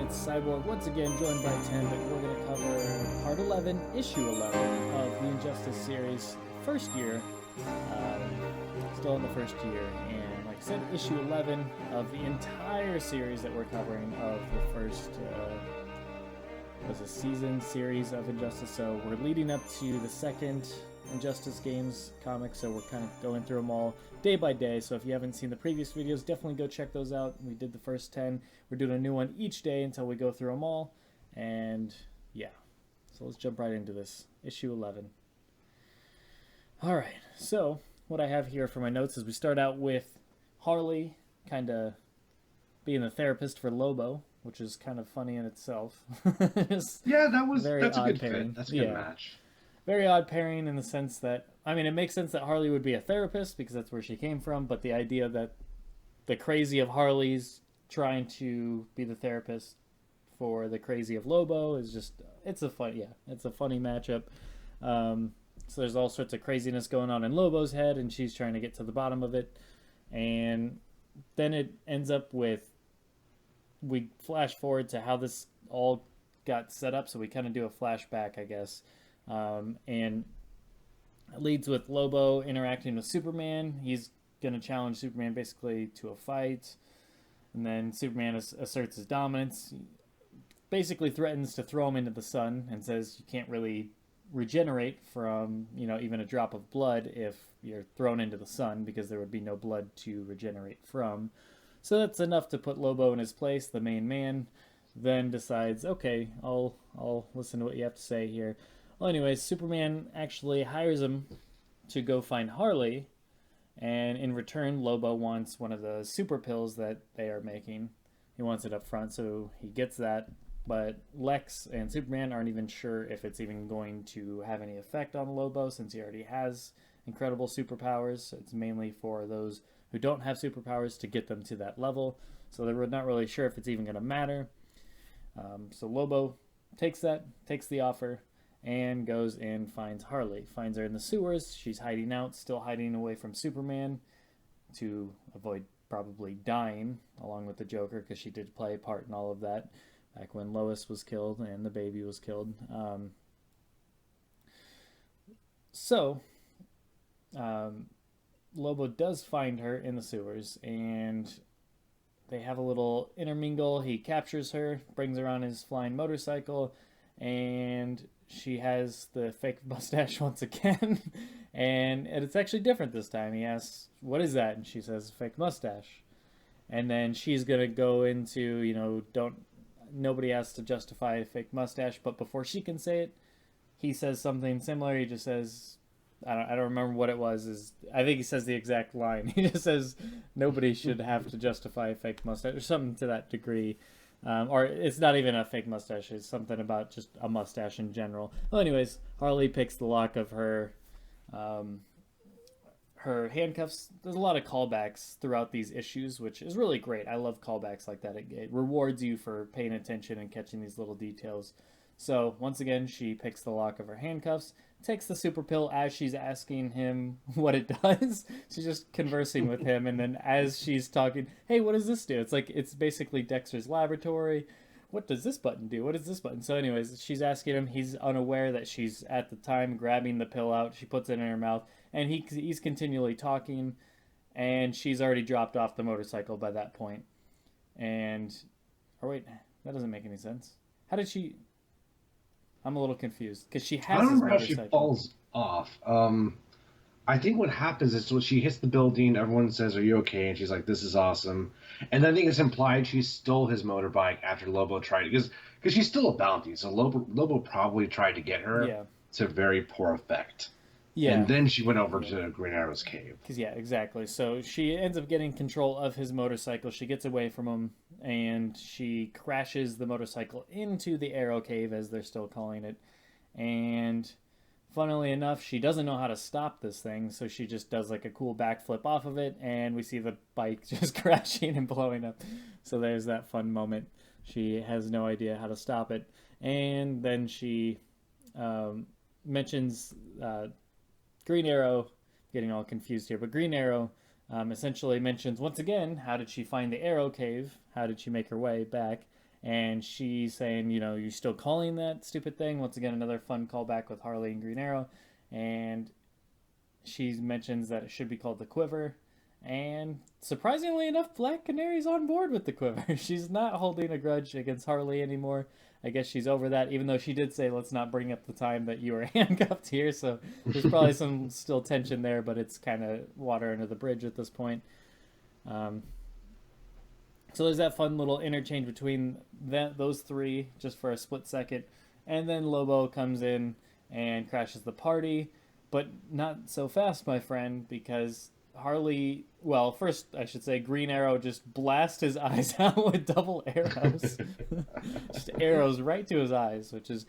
it's Cyborg once again, joined by Temp, and we're going to cover Part 11, Issue 11 of the Injustice series, first year. Still in the first year, and like I said, Issue 11 of the entire series that we're covering of the first was a season series of Injustice. So we're leading up to the second Injustice Games comic, so we're kind of going through them all day by day. So if you haven't seen the previous videos, definitely go check those out. We did the first 10. We're doing a new one each day until we go through them all. And yeah, so let's jump right into this. Issue 11. All right, so what I have here for my notes is we start out with Harley kind of being the therapist for Lobo, which is kind of funny in itself. Yeah, that's a good pairing. fit. That's a good match. Very odd pairing in the sense that, I mean, it makes sense that Harley would be a therapist because that's where she came from, but the idea that the crazy of Harley's trying to be the therapist for the crazy of Lobo is just, it's a funny matchup. So there's all sorts of craziness going on in Lobo's head, and she's trying to get to the bottom of it. And then it ends up with, we flash forward to how this all got set up, so we kind of do a flashback, I guess. And it leads with Lobo interacting with Superman. He's going to challenge Superman basically to a fight. And then Superman asserts his dominance. He basically threatens to throw him into the sun and says you can't really regenerate from, even a drop of blood if you're thrown into the sun, because there would be no blood to regenerate from. So that's enough to put Lobo in his place. The main man then decides, okay, I'll listen to what you have to say here. Well, anyways, Superman actually hires him to go find Harley, and in return, Lobo wants one of the super pills that they are making. He wants it up front, so he gets that. But Lex and Superman aren't even sure if it's even going to have any effect on Lobo, since he already has incredible superpowers. It's mainly for those who don't have superpowers to get them to that level. So they're not really sure if it's even going to matter. So Lobo takes the offer, and goes and finds Harley. Finds her in the sewers. She's hiding out, still hiding away from Superman to avoid probably dying along with the Joker, because she did play a part in all of that back when Lois was killed and the baby was killed. Lobo does find her in the sewers, and they have a little intermingle. He captures her, brings her on his flying motorcycle, and she has the fake mustache once again. and it's actually different this time. He asks, what is that? And she says, fake mustache. And then she's going to go into, nobody has to justify a fake mustache. But before she can say it, he says something similar. He just says, I don't remember what it was. I think he says the exact line. He just says, nobody should have to justify a fake mustache, or something to that degree. Or it's not even a fake mustache. It's something about just a mustache in general. Well, anyways, Harley picks the lock of her handcuffs. There's a lot of callbacks throughout these issues, which is really great. I love callbacks like that. It rewards you for paying attention and catching these little details. So once again, she picks the lock of her handcuffs, takes the super pill as she's asking him what it does. She's just conversing with him, and then as she's talking, hey, what does this do? It's basically Dexter's laboratory. What does this button do? What is this button? So anyways, she's asking him. He's unaware that she's at the time grabbing the pill out. She puts it in her mouth, and he's continually talking, and she's already dropped off the motorcycle by that point. Or wait, that doesn't make any sense. How did she... I'm a little confused because she has. I don't this remember how she falls off. I think what happens is when she hits the building, everyone says, "Are you okay?" And she's like, "This is awesome." And I think it's implied she stole his motorbike after Lobo tried, because she's still a bounty. So Lobo probably tried to get her to very poor effect. Yeah. And then she went over to Green Arrow's cave. Exactly. So she ends up getting control of his motorcycle. She gets away from him, and she crashes the motorcycle into the Arrow cave, as they're still calling it. And funnily enough, she doesn't know how to stop this thing, so she just does like a cool backflip off of it, and we see the bike just crashing and blowing up. So there's that fun moment. She has no idea how to stop it. And then she mentions... Green Arrow, getting all confused here, but Green Arrow essentially mentions once again, how did she find the Arrow Cave? How did she make her way back? and she's saying, you know, you're still calling that stupid thing. Once again, another fun callback with Harley and Green Arrow, and she mentions that it should be called the Quiver. And surprisingly enough, Black Canary's on board with the Quiver. She's not holding a grudge against Harley anymore. I guess she's over that, even though she did say, let's not bring up the time that you were handcuffed here. So there's probably some still tension there, but it's kind of water under the bridge at this point. Um, so there's that fun little interchange between those three just for a split second. And then Lobo comes in and crashes the party, but not so fast, my friend, because Harley, well, first I should say Green Arrow just blasts his eyes out with double arrows. Just arrows right to his eyes, which is,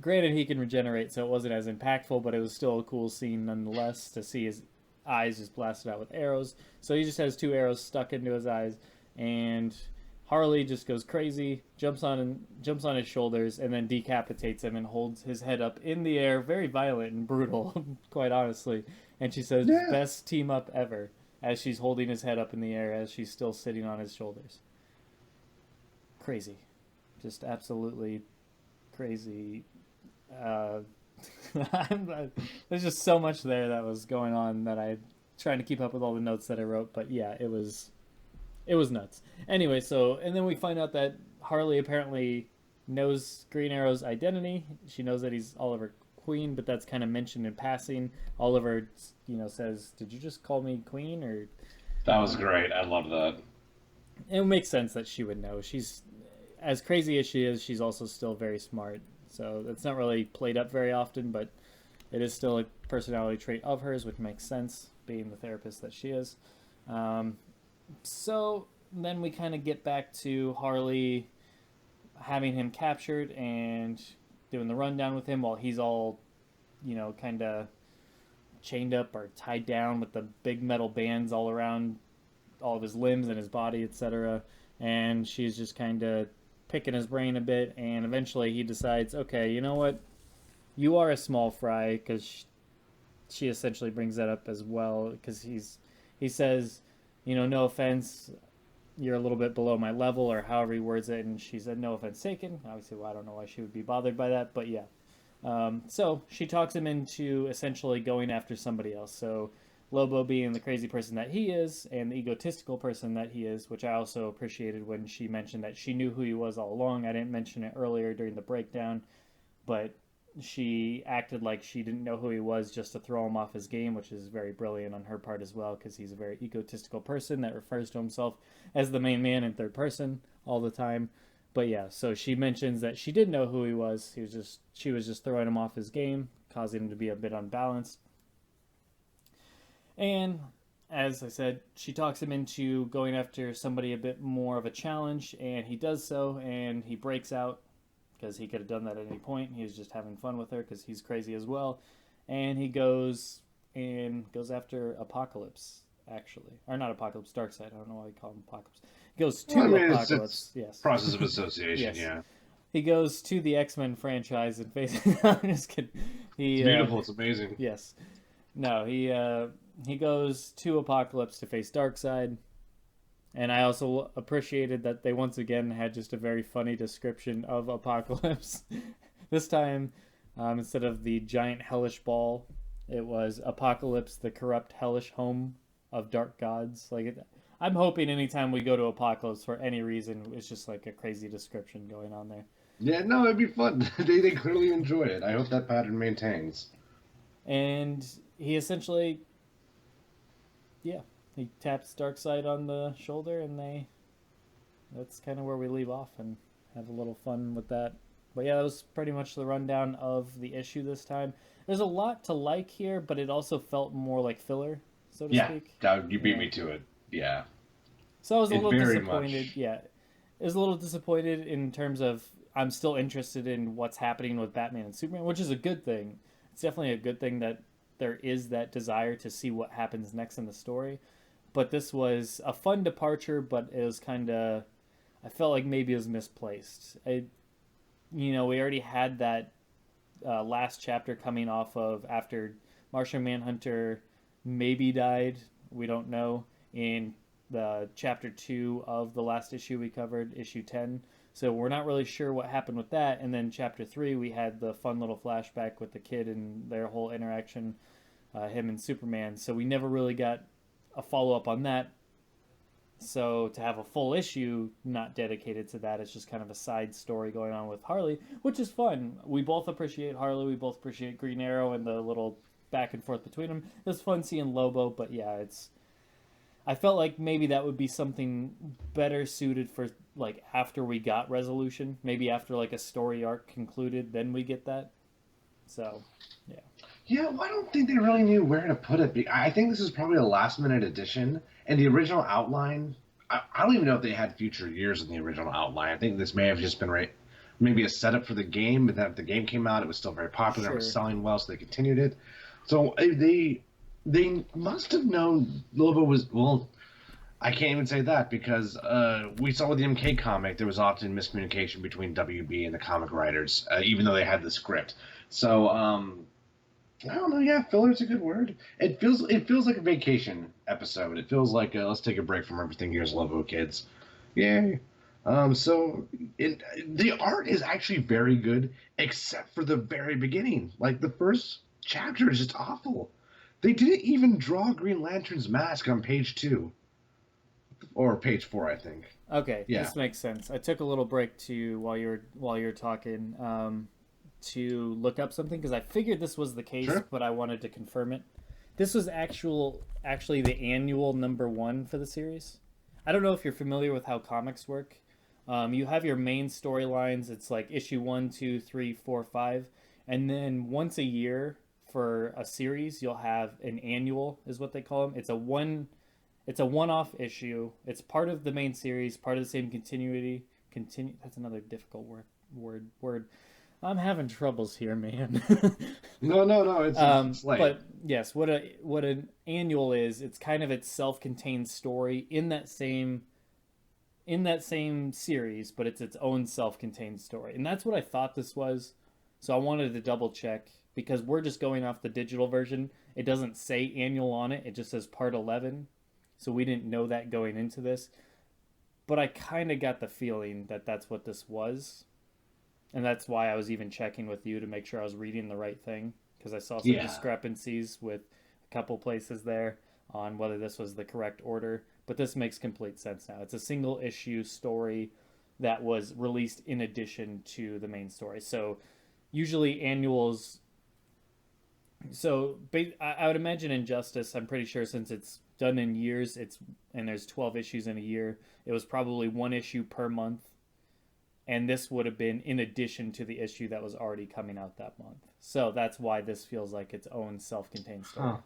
granted, he can regenerate, so it wasn't as impactful, but it was still a cool scene nonetheless to see his eyes just blasted out with arrows. So he just has 2 arrows stuck into his eyes, and Harley just goes crazy, jumps on his shoulders, and then decapitates him and holds his head up in the air, very violent and brutal, quite honestly. And she says, yeah, best team up ever, as she's holding his head up in the air as she's still sitting on his shoulders. Crazy. Just absolutely crazy. There's just so much there that was going on that I'm trying to keep up with all the notes that I wrote. But yeah, it was nuts. Anyway, so, and then we find out that Harley apparently knows Green Arrow's identity. She knows that he's Oliver Queen, but that's kind of mentioned in passing. Oliver, you know, says, "Did you just call me Queen?" Or that was great. I love that. It makes sense that she would know. She's as crazy as she is. She's also still very smart. So it's not really played up very often, but it is still a personality trait of hers, which makes sense, being the therapist that she is. So then we kind of get back to Harley having him captured and doing the rundown with him while he's all, you know, kind of chained up or tied down with the big metal bands all around all of his limbs and his body, etc. And she's just kind of picking his brain a bit, and eventually he decides, okay, you know what? You are a small fry, because she essentially brings that up as well, because he says, you know, no offense, you're a little bit below my level, or however he words it, and she said, no offense taken. Obviously, well, I don't know why she would be bothered by that, but yeah. So she talks him into essentially going after somebody else. So Lobo, being the crazy person that he is, and the egotistical person that he is, which I also appreciated when she mentioned that she knew who he was all along. I didn't mention it earlier during the breakdown, but she acted like she didn't know who he was just to throw him off his game, which is very brilliant on her part as well, because he's a very egotistical person that refers to himself as the main man in third person all the time. But yeah, so she mentions that she did know who he was. She was just throwing him off his game, causing him to be a bit unbalanced. And as I said, she talks him into going after somebody a bit more of a challenge, and he does so, and he breaks out, because he could have done that at any point. He was just having fun with her because he's crazy as well. And he goes after Apocalypse, actually. Or not Apocalypse, Darkseid. I don't know why you call him Apocalypse. He goes to Apocalypse. Yes. Process of association, yes. Yeah. He goes to the X-Men franchise and faces... I'm just kidding. It's beautiful. It's amazing. Yes. No, he goes to Apocalypse to face Darkseid. And I also appreciated that they once again had just a very funny description of Apocalypse. This time, instead of the giant hellish ball, it was Apocalypse, the corrupt hellish home of dark gods. I'm hoping anytime we go to Apocalypse for any reason, it's just like a crazy description going on there. Yeah, no, it'd be fun. They clearly enjoy it. I hope that pattern maintains. And he essentially, yeah, he taps Darkseid on the shoulder, and that's kind of where we leave off and have a little fun with that. But yeah, that was pretty much the rundown of the issue this time. There's a lot to like here, but it also felt more like filler, so to speak. Yeah, you beat me to it. Yeah. So I was a little disappointed. Much. Yeah. I was a little disappointed in terms of I'm still interested in what's happening with Batman and Superman, which is a good thing. It's definitely a good thing that there is that desire to see what happens next in the story. But this was a fun departure, but it was kind of... I felt like maybe it was misplaced. We already had that last chapter coming off of after Martian Manhunter maybe died. We don't know. In the chapter 2 of the last issue we covered, issue 10. So we're not really sure what happened with that. And then chapter 3, we had the fun little flashback with the kid and their whole interaction, him and Superman. So we never really got a follow up on that. So to have a full issue not dedicated to that, it's just kind of a side story going on with Harley, which is fun. We both appreciate Harley. We both appreciate Green Arrow and the little back and forth between them. It was fun seeing Lobo, but yeah, it's. I felt like maybe that would be something better suited for like after we got resolution. Maybe after like a story arc concluded, then we get that. So, yeah. Yeah, well, I don't think they really knew where to put it. I think this is probably a last minute addition, and the original outline. I don't even know if they had future years in the original outline. I think this may have just been maybe a setup for the game, but then if the game came out, it was still very popular, it was Sure. selling well, so they continued it. So they must have known Lobo was well. I can't even say that because we saw with the MK comic there was often miscommunication between WB and the comic writers, even though they had the script. So I don't know. Yeah, filler's a good word. It feels like a vacation episode. It feels like let's take a break from everything. Here's Lobo kids, yay. The art is actually very good, except for the very beginning. Like the first chapter is just awful. They didn't even draw Green Lantern's mask on page 2 or page 4, I think. Okay, Yeah, this makes sense. I took a little break to while you're talking to look up something because I figured this was the case, sure. but I wanted to confirm it. This was actually the annual #1 for the series. I don't know if you're familiar with how comics work. You have your main storylines. It's like issue 1, 2, 3, 4, 5, and then once a year for a series, you'll have an annual, is what they call them. It's a one-off issue. It's part of the main series, part of the same continuity. Continue. That's another difficult word. I'm having troubles here, man. No. It's late. But yes, what an annual is, it's kind of its self-contained story in that same series, but it's its own self-contained story. And that's what I thought this was. So I wanted to double check because we're just going off the digital version. It doesn't say annual on it. It just says part 11. So we didn't know that going into this. But I kind of got the feeling that that's what this was. And that's why I was even checking with you to make sure I was reading the right thing because I saw some Yeah. discrepancies with a couple places there on whether this was the correct order. But this makes complete sense now. It's a single issue story that was released in addition to the main story. So usually annuals. So I would imagine Injustice. I'm pretty sure since it's done in years, and there's 12 issues in a year. It was probably one issue per month, and this would have been in addition to the issue that was already coming out that month. So that's why this feels like its own self-contained story. Huh.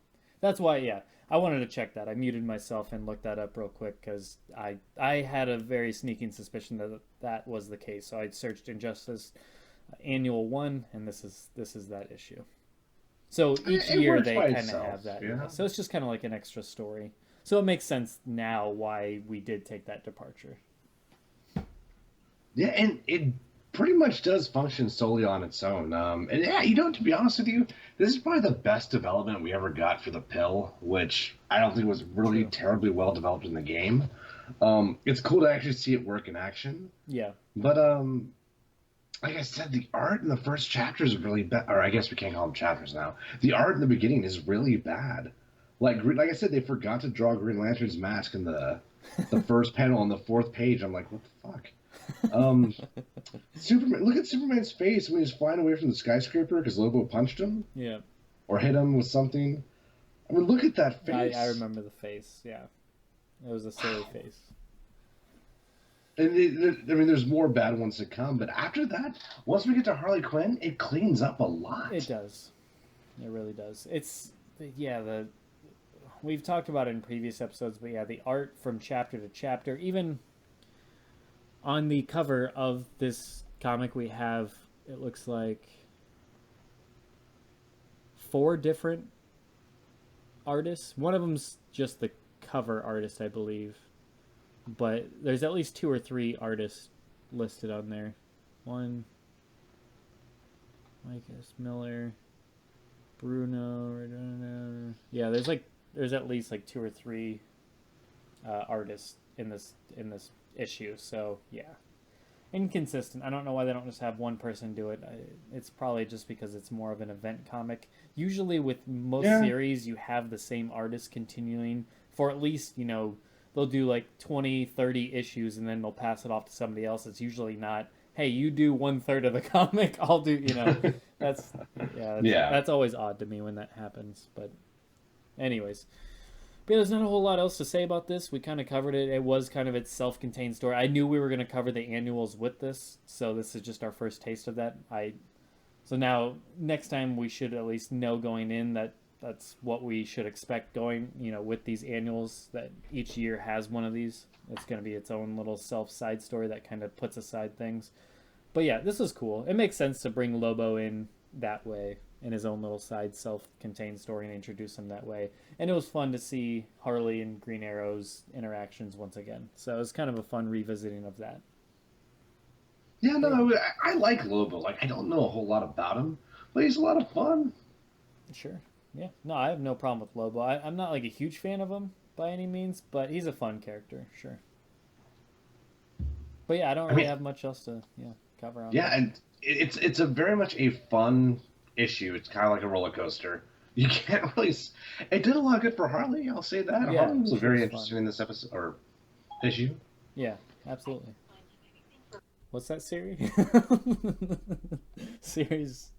That's why, yeah, I wanted to check that. I muted myself and looked that up real quick because I had a very sneaking suspicion that that was the case. So I searched Injustice Annual 1, and this is that issue. So each It year works they by kind of itself, have that. yeah. Yeah. So it's just kind of like an extra story. So it makes sense now why we did take that departure. Yeah, and it pretty much does function solely on its own. And yeah, to be honest with you, this is probably the best development we ever got for the pill, which I don't think was really True. terribly well developed in the game. It's cool to actually see it work in action, Yeah. but like I said, the art in the first chapter is really bad. Or I guess we can't call them chapters now. The art in the beginning is really bad. Like I said, they forgot to draw Green Lantern's mask in the first panel on the fourth page. I'm like, what the fuck? Um, Superman. Look at Superman's face when he's flying away from the skyscraper because Lobo punched him Yeah. or hit him with something. I mean, look at that face. I remember the face. Yeah. It was a silly face. And I mean, there's more bad ones to come, but after that, once we get to Harley Quinn, it cleans up a lot. It does. It really does. The we've talked about it in previous episodes, but yeah, the art from chapter to chapter, even on the cover of this comic we have, it looks like 4 different artists. One of them's just the cover artist, I believe. But there's at least 2 or 3 artists listed on there. One, Mike S. Miller, Bruno. Yeah, there's at least like 2 or 3 artists in this issue. So yeah, inconsistent. I don't know why they don't just have one person do it. It's probably just because it's more of an event comic. Usually with most series, you have the same artist continuing for at least, they'll do like 20, 30 issues and then they'll pass it off to somebody else. It's usually not, hey, you do 1/3 of the comic, I'll do, that's, that's always odd to me when that happens. But anyways. But yeah, there's not a whole lot else to say about this. We kind of covered it. It was kind of its self-contained story. I knew we were going to cover the annuals with this, so this is just our first taste of that. So now, next time we should at least know going in that that's what we should expect going, with these annuals, that each year has one of these. It's going to be its own little self-side story that kind of puts aside things. But yeah, this is cool. It makes sense to bring Lobo in that way, in his own little side self-contained story, and introduce him that way. And it was fun to see Harley and Green Arrow's interactions once again. So it was kind of a fun revisiting of that. Yeah, no, I like Lobo. Like, I don't know a whole lot about him, but he's a lot of fun. Sure. Yeah. No, I have no problem with Lobo. I'm not like a huge fan of him by any means, but he's a fun character, sure. But yeah, I don't really have much else to cover on. Yeah, that. And it's a very much a fun issue. It's kind of like a roller coaster. You can't really. It did a lot of good for Harley. I'll say that. Yeah, Harley was very interesting in this episode or issue. Yeah, absolutely. What's that, Siri? Siri's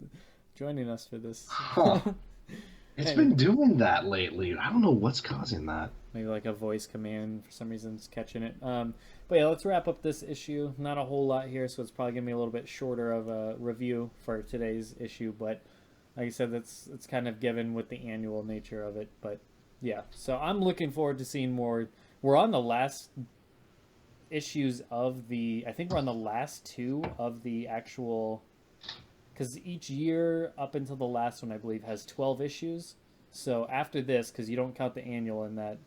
joining us for this. Huh. It's been doing that lately. I don't know what's causing that. Maybe like a voice command for some reason is catching it. But yeah, let's wrap up this issue. Not a whole lot here, so it's probably gonna be a little bit shorter of a review for today's issue. But like I said, it's kind of given with the annual nature of it. But yeah, so I'm looking forward to seeing more. We're on the last issues of the. I think we're on the last 2 of the actual. Because each year up until the last one, I believe, has 12 issues. So after this, because you don't count the annual in that,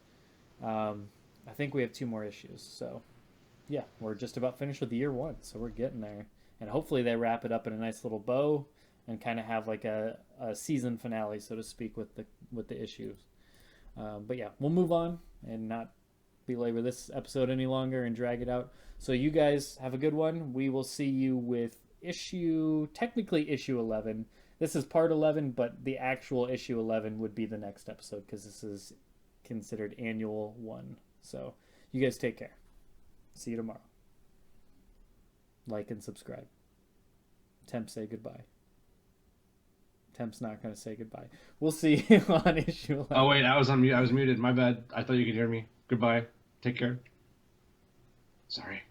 I think we have 2 more issues. So yeah, we're just about finished with the year 1. So we're getting there. And hopefully they wrap it up in a nice little bow and kind of have like a season finale, so to speak, with the issues. But yeah, we'll move on and not belabor this episode any longer and drag it out. So you guys have a good one. We will see you with technically issue 11. This is part 11, but the actual issue 11 would be the next episode because this is considered annual 1. So you guys take care. See you tomorrow. Like and subscribe. Temp, say goodbye. Temp's not going to say goodbye. We'll see you on issue 11. Oh wait, I was on mute. I was muted. My bad. I thought you could hear me. Goodbye. Take care. Sorry.